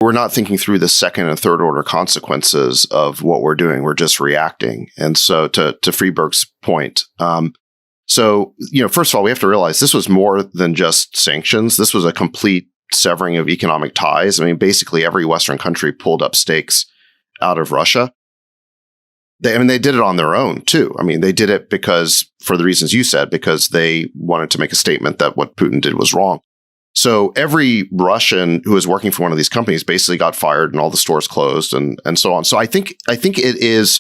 we're not thinking through the second and third order consequences of what we're doing. We're just reacting. And so to Friedberg's point, first of all, we have to realize this was more than just sanctions. This was a complete severing of economic ties. I mean, basically every Western country pulled up stakes out of Russia. They did it on their own too. I mean, they did it because, for the reasons you said, because they wanted to make a statement that what Putin did was wrong. So every Russian who was working for one of these companies basically got fired and all the stores closed and so on. So I think it is,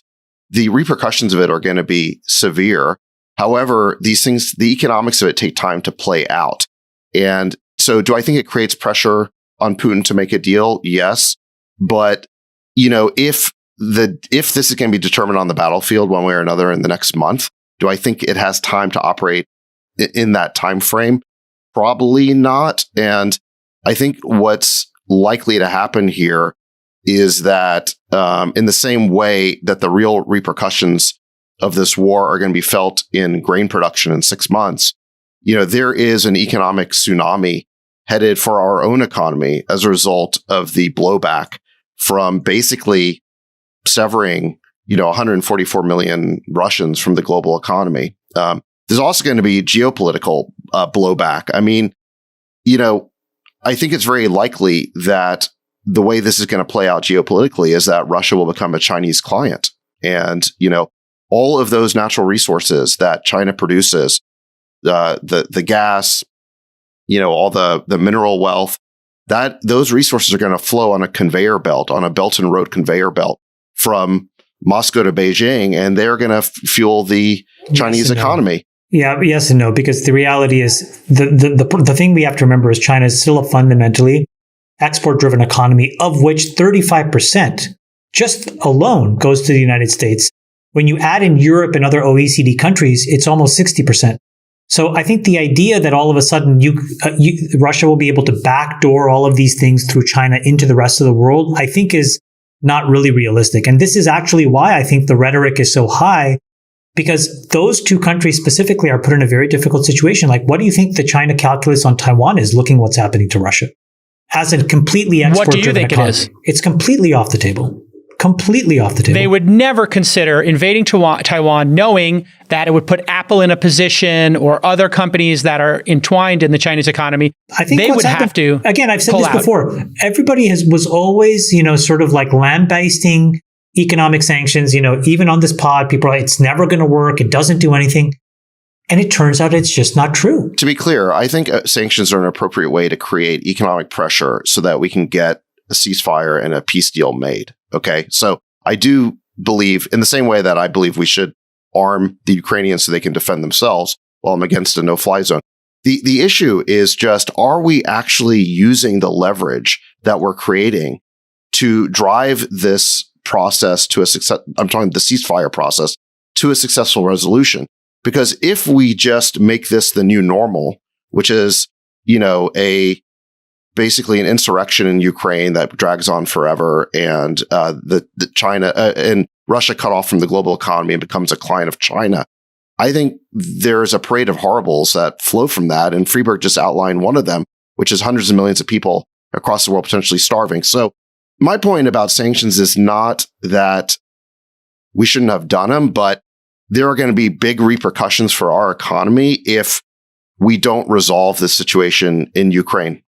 the repercussions of it are going to be severe. However, these things, the economics of it take time to play out. And so do I think it creates pressure on Putin to make a deal? Yes. But, if this is going to be determined on the battlefield one way or another in the next month, do I think it has time to operate in that time frame? Probably not. And I think what's likely to happen here is that in the same way that the real repercussions of this war are going to be felt in grain production in 6 months, there is an economic tsunami headed for our own economy as a result of the blowback from basically severing, 144 million Russians from the global economy. There's also going to be geopolitical blowback. I mean, I think it's very likely that the way this is going to play out geopolitically is that Russia will become a Chinese client. And, all of those natural resources that China produces, the gas, all the mineral wealth, that those resources are going to flow on a conveyor belt, on a Belt and Road conveyor belt from Moscow to Beijing, and they're going to fuel the Chinese economy. Yeah, yes and no, because the reality is the thing we have to remember is China is still a fundamentally export-driven economy, of which 35% just alone goes to the United States. When you add in Europe and other OECD countries, it's almost 60%. So I think the idea that all of a sudden Russia will be able to backdoor all of these things through China into the rest of the world, I think is not really realistic. And this is actually why I think the rhetoric is so high, because those two countries specifically are put in a very difficult situation. Like, what do you think the China calculus on Taiwan is, looking what's happening to Russia? As a completely export-driven economy. What do you think it is? It's completely off the table. Completely off the table. They would never consider invading Taiwan knowing that it would put Apple in a position, or other companies that are entwined in the Chinese economy. I think they would have to. Again, I've said this before. Everybody was always, sort of like lambasting economic sanctions. Even on this pod, people are like, it's never going to work. It doesn't do anything. And it turns out it's just not true. To be clear, I think sanctions are an appropriate way to create economic pressure so that we can get a ceasefire and a peace deal made. Okay. So I do believe, in the same way that I believe we should arm the Ukrainians so they can defend themselves, while I'm against a no-fly zone. The issue is just, are we actually using the leverage that we're creating to drive this process to a success? I'm talking the ceasefire process to a successful resolution. Because if we just make this the new normal, which is, basically an insurrection in Ukraine that drags on forever, and the China and Russia cut off from the global economy and becomes a client of China, I think there's a parade of horribles that flow from that. And Friedberg just outlined one of them, which is hundreds of millions of people across the world potentially starving. So my point about sanctions is not that we shouldn't have done them, but there are going to be big repercussions for our economy if we don't resolve the situation in Ukraine.